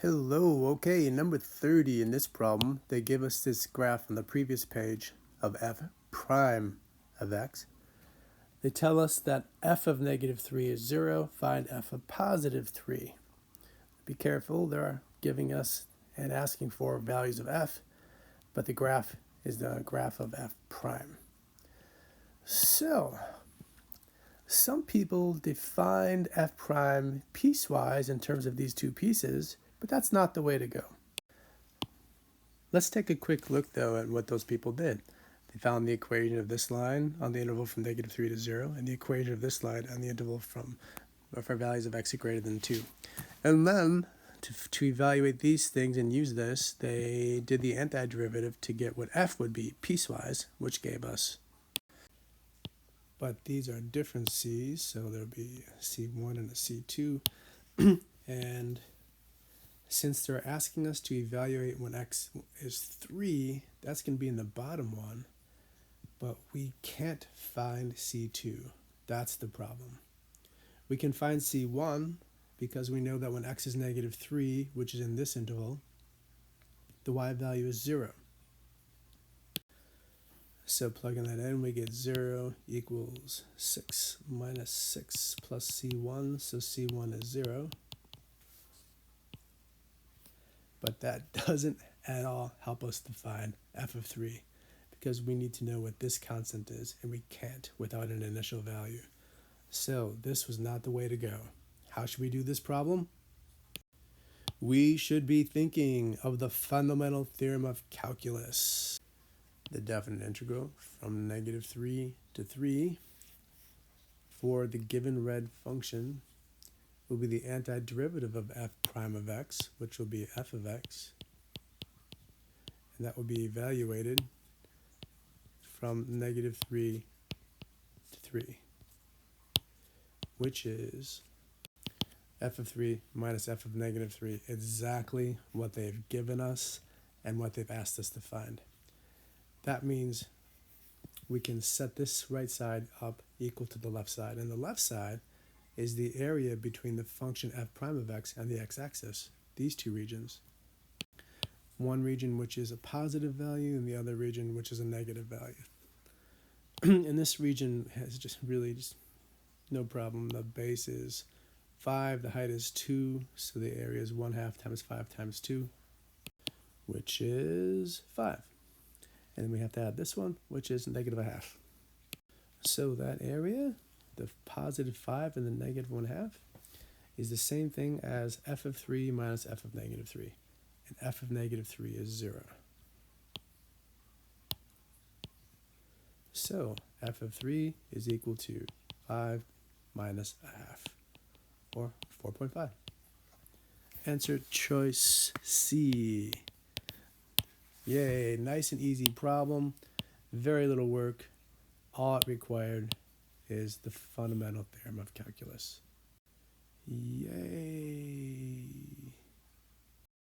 Hello, okay, number 30 in this problem, they give us this graph on the previous page of f prime of x. They tell us that f of negative 3 is 0, find f of positive 3. Be careful, they're giving us and asking for values of f, but the graph is the graph of f prime. So, some people defined f prime piecewise in terms of these two pieces, but that's not the way to go. Let's take a quick look, though, at what those people did. They found the equation of this line on the interval from negative 3 to 0, and the equation of this line on the interval for values of x greater than 2. And then, to evaluate these things and use this, they did the antiderivative to get what f would be piecewise, which gave us. But these are different c's, so there'll be a c1 and a c2. And since they're asking us to evaluate when x is 3, that's going to be in the bottom one, but we can't find c2. That's the problem. We can find c1 because we know that when x is negative 3, which is in this interval, the y value is 0. So plugging that in, we get 0 equals 6 minus 6 plus c1, so c1 is 0. But that doesn't at all help us to find f of 3 because we need to know what this constant is, and we can't without an initial value. So this was not the way to go. How should we do this problem? We should be thinking of the fundamental theorem of calculus. The definite integral from negative 3 to 3 for the given red function will be the antiderivative of f prime of x, which will be f of x, and that will be evaluated from negative 3 to 3, which is f of 3 minus f of negative 3, exactly what they've given us and what they've asked us to find. That means we can set this right side up equal to the left side, and the left side is the area between the function f prime of x and the x-axis, these two regions. One region which is a positive value and the other region which is a negative value. And this region has just no problem. The base is 5, the height is 2, so the area is 1/2 times 5 times 2, which is 5. And then we have to add this one, which is negative 1/2. So that area, the positive 5 and the negative 1/2, is the same thing as f of 3 minus f of negative 3. And f of negative 3 is 0. So f of 3 is equal to 5 minus 1/2, or 4.5. Answer choice C. Yay, nice and easy problem. Very little work. All it required is the fundamental theorem of calculus. Yay.